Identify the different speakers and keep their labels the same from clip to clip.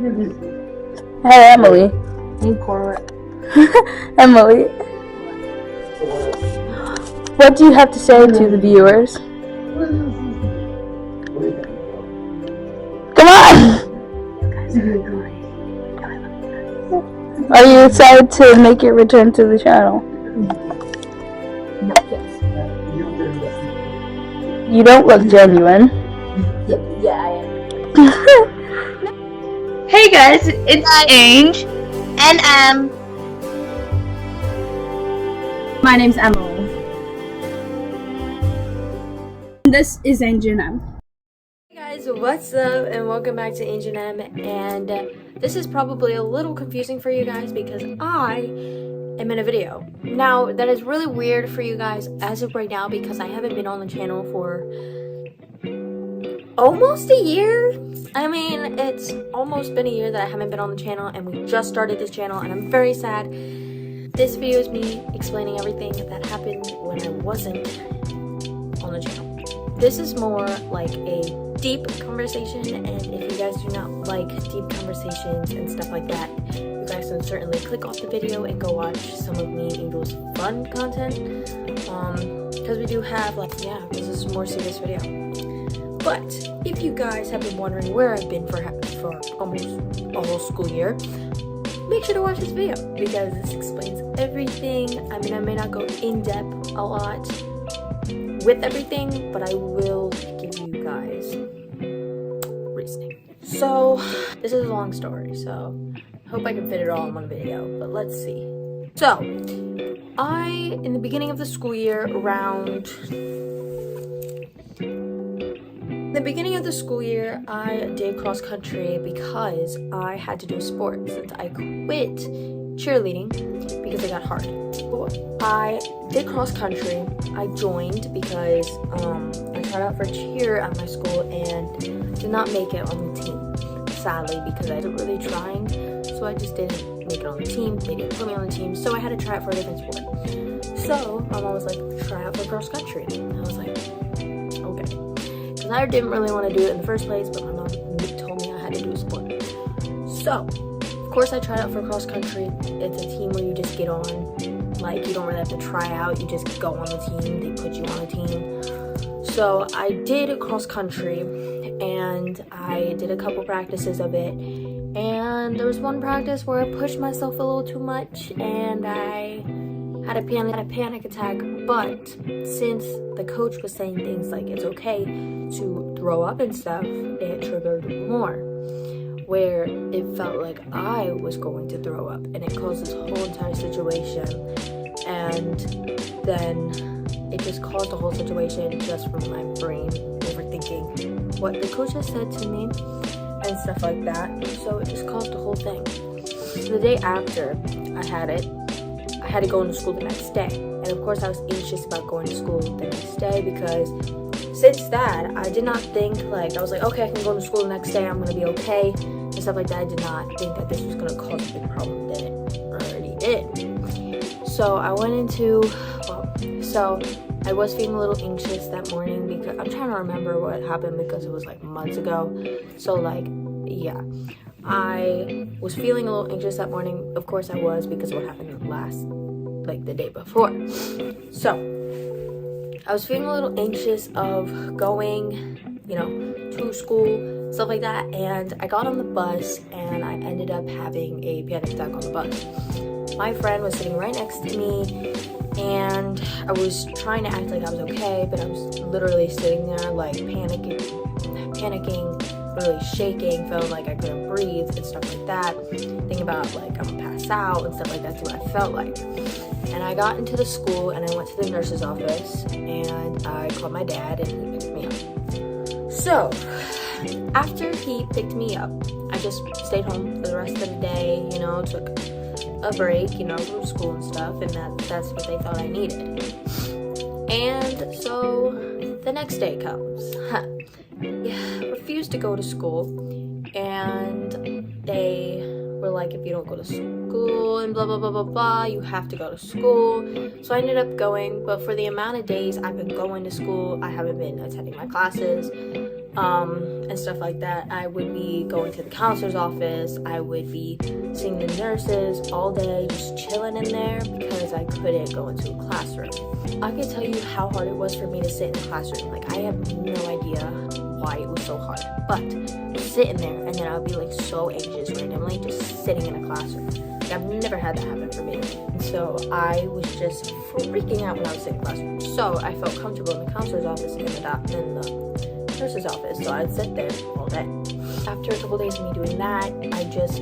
Speaker 1: Hey, Emily. Emily, what do you have to say to the viewers? Come on! Are you excited to make your return to the channel? You don't look genuine.
Speaker 2: Yeah, I am. Hey guys, it's Ang and my name's Emily. This is Ang&Em.
Speaker 3: Hey guys, what's up and welcome back to Ang&Em, and this is probably a little confusing for you guys because I am in a video. Now that is really weird for you guys as of right now because I haven't been on the channel for almost a year. I mean, it's almost been a year that I haven't been on the channel, and we just started this channel and I'm very sad. This video is me explaining everything that happened when I wasn't on the channel. This is more like a deep conversation, and if you guys do not like deep conversations and stuff like that, you guys can certainly click off the video and go watch some of me and Angel's fun content, because we do have this is a more serious video. But if you guys have been wondering where I've been for almost a whole school year, make sure to watch this video because this explains everything. I mean, I may not go in depth a lot with everything, but I will give you guys reasoning. So this is a long story, so I hope I can fit it all in one video, but let's see. So in the beginning of the school year, I did cross country because I had to do sports since I quit cheerleading because it got hard. I did cross country. I joined because I tried out for cheer at my school and did not make it on the team, sadly, because I didn't really trying, so I just didn't make it on the team. They didn't put me on the team, so I had to try out for a different sport. So my mom was like, try out for cross country, and I was like, okay, because I didn't really want to do it in the first place, but my mom told me I had to do a sport. So of course I tried out for cross country. It's a team where you just get on. Like, you don't really have to try out, you just go on the team, they put you on a team. So I did cross country, and I did a couple practices of it, and there was one practice where I pushed myself a little too much, and I had a panic attack, but since the coach was saying things like it's okay to throw up and stuff, it triggered more, where it felt like I was going to throw up, and it caused this whole entire situation. And then it just caused the whole situation just from my brain overthinking what the coach has said to me and stuff like that. So it just caused the whole thing. The day after I had to go into school the next day, and of course I was anxious about going to school the next day because since that I did not think, like, I was like, okay, I can go to school the next day, I'm gonna be okay and stuff like that. I did not think that this was gonna cause a big problem that it already did. So I went into, so I was feeling a little anxious that morning because I'm trying to remember what happened because it was like months ago. So yeah, I was feeling a little anxious that morning. Of course I was, because of what happened the day before. So I was feeling a little anxious of going, to school, stuff like that. And I got on the bus and I ended up having a panic attack on the bus. My friend was sitting right next to me, and I was trying to act like I was okay, but I was literally sitting there like panicking, literally shaking, feeling like I couldn't breathe and stuff like that, thinking about like I'm gonna pass out and stuff like that. That's what I felt like. And I got into the school and I went to the nurse's office and I called my dad and he picked me up. So after he picked me up, I just stayed home for the rest of the day, took a break, from school and stuff, and that's what they thought I needed. And so the next day comes. Refused to go to school, and they were like, if you don't go to school and blah blah blah blah blah, you have to go to school. So I ended up going, but for the amount of days I've been going to school, I haven't been attending my classes. and stuff like that. I would be going to the counselor's office. I would be seeing the nurses all day, just chilling in there because I couldn't go into a classroom. I can tell you how hard it was for me to sit in the classroom. Like, I have no idea why it was so hard, but sitting there, and then I would be like so anxious randomly just sitting in a classroom. Like, I've never had that happen for me. And so I was just freaking out when I was in classroom. So I felt comfortable in the counselor's office and in the nurse's office, so I'd sit there all day. After a couple days of me doing that, I just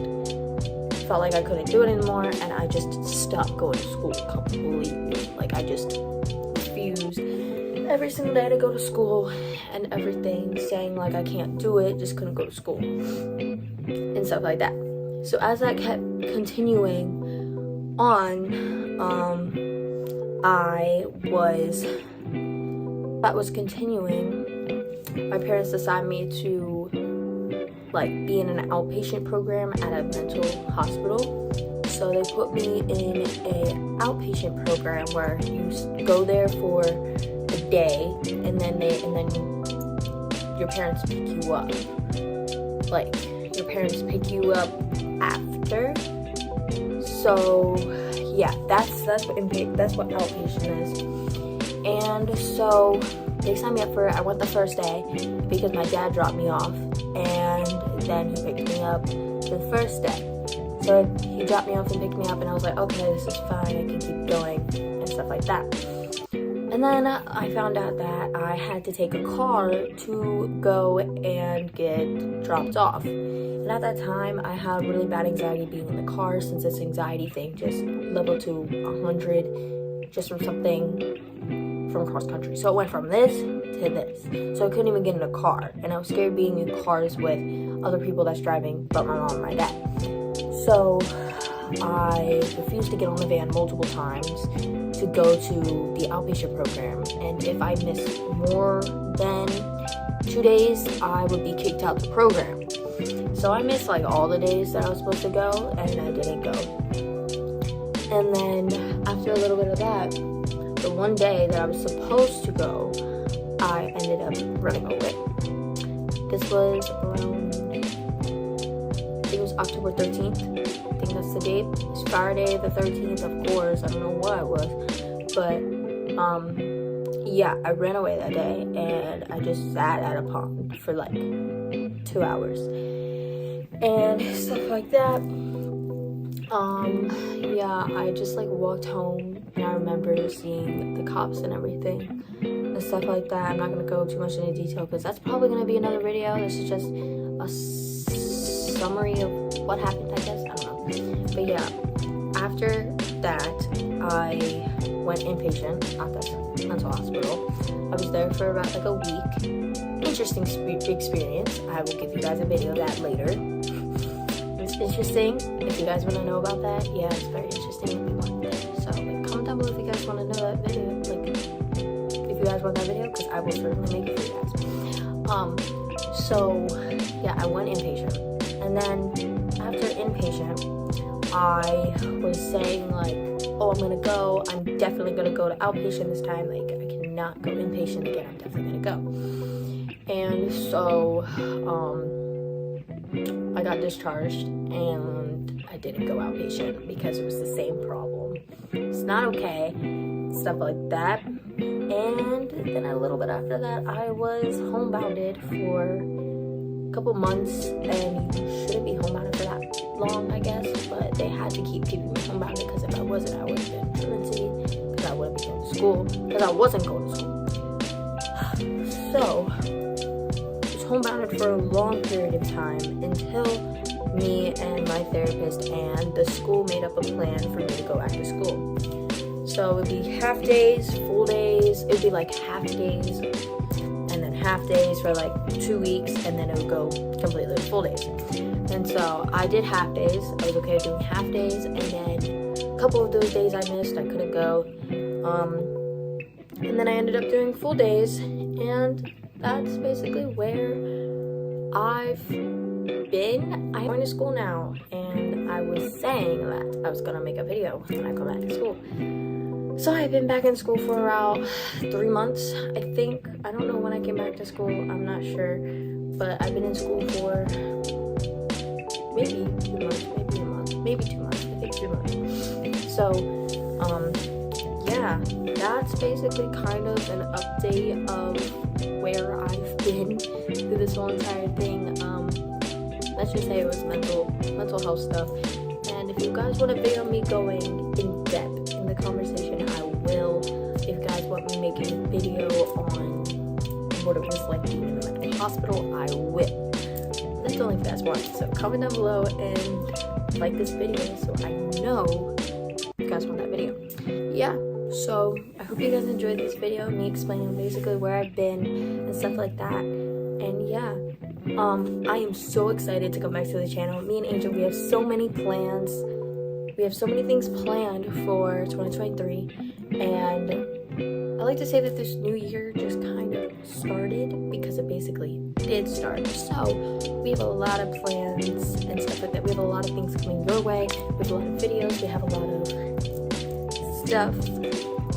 Speaker 3: felt like I couldn't do it anymore, and I just stopped going to school completely. Like, I just refused every single day to go to school and everything, saying like I can't do it, just couldn't go to school and stuff like that. So as that kept continuing on, that was continuing, my parents decided me to like be in an outpatient program at a mental hospital. So they put me in an outpatient program where you go there for a day, and then your parents pick you up. Like, your parents pick you up after. So yeah, that's what outpatient is. And so they signed me up for it. I went the first day because my dad dropped me off, and then he picked me up the first day. So he dropped me off and picked me up, and I was like, okay, this is fine, I can keep going and stuff like that. And then I found out that I had to take a car to go and get dropped off. And at that time, I had really bad anxiety being in the car, since this anxiety thing just leveled to 100 just from from cross country. So it went from this to this. So I couldn't even get in a car, and I was scared being in cars with other people that's driving but my mom and my dad. So I refused to get on the van multiple times to go to the outpatient program, and if I missed more than 2 days, I would be kicked out the program. So I missed like all the days that I was supposed to go, and I didn't go. And then after a little bit of that, the one day that I was supposed to go, I ended up running away. This was around, I think it was October 13th. I think that's the date. It's Friday the 13th, of course. I don't know what it was. But, yeah, I ran away that day, and I just sat at a pond for like 2 hours. And stuff like that. Yeah, I just like walked home, and I remember seeing the cops and everything and stuff like that. I'm not gonna go too much into detail because that's probably gonna be another video. This is just a summary of what happened, I guess. I don't know. But yeah, after that, I went inpatient at the mental hospital. I was there for about like a week. Interesting experience. I will give you guys a video of that later. Interesting. If you guys want to know about that, yeah, it's very interesting if you want that. So like, comment down below if you guys want to know that video, like if you guys want that video, because I will certainly make it for you guys. So yeah, I went inpatient, and then after inpatient, I was saying like, oh, I'm definitely gonna go to outpatient this time. Like, I cannot go inpatient again. I'm definitely gonna go. And so I got discharged, and I didn't go outpatient because it was the same problem. It's not okay, stuff like that. And then a little bit after that, I was homebounded for a couple months, and you shouldn't be homebounded for that long, I guess, but they had to keep keeping me homebounded, because if I wasn't, I would have been truancy, because I wouldn't be going to school, because I wasn't going to school. So homebounded for a long period of time until me and my therapist and the school made up a plan for me to go back to school. So it would be half days, full days. It would be like half days and then half days for like 2 weeks, and then it would go completely full days. And so I did half days. I was okay with doing half days, and then a couple of those days I missed, I couldn't go. And then I ended up doing full days, and that's basically where I've been. I'm going to school now, and I was saying that I was gonna make a video when I come back to school. So I've been back in school for about 3 months, I think. I don't know when I came back to school, I'm not sure. But I've been in school for maybe 2 months, maybe a month, maybe 2 months, I think 3 months. So, yeah, that's basically kind of an update of where I've been through this whole entire thing. Let's just say it was mental health stuff. And if you guys want a video of me going in depth in the conversation, I will. If you guys want me making a video on what it was like being in the mental hospital, I will. That's only if you guys want. So comment down below and like this video so I know you guys want that video. Yeah, so I hope you guys enjoyed this video, me explaining basically where I've been and stuff like that. And yeah, I am so excited to come back to the channel. Me and Angel, we have so many plans. We have so many things planned for 2023, and I like to say that this new year just kind of started because it basically did start. So we have a lot of plans and stuff like that. We have a lot of things coming your way. We have a lot of videos. We have a lot of stuff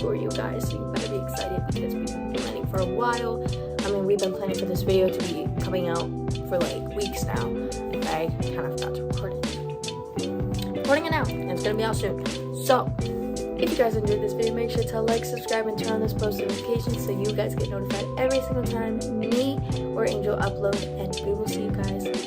Speaker 3: for you guys. So you better be excited because we've been planning for a while. I mean, we've been planning for this video to be coming out for like weeks now. I kind of forgot to record it. Recording it now, and it's gonna be out soon. So if you guys enjoyed this video, make sure to like, subscribe, and turn on those post notifications so you guys get notified every single time me or Angel upload. And we will see you guys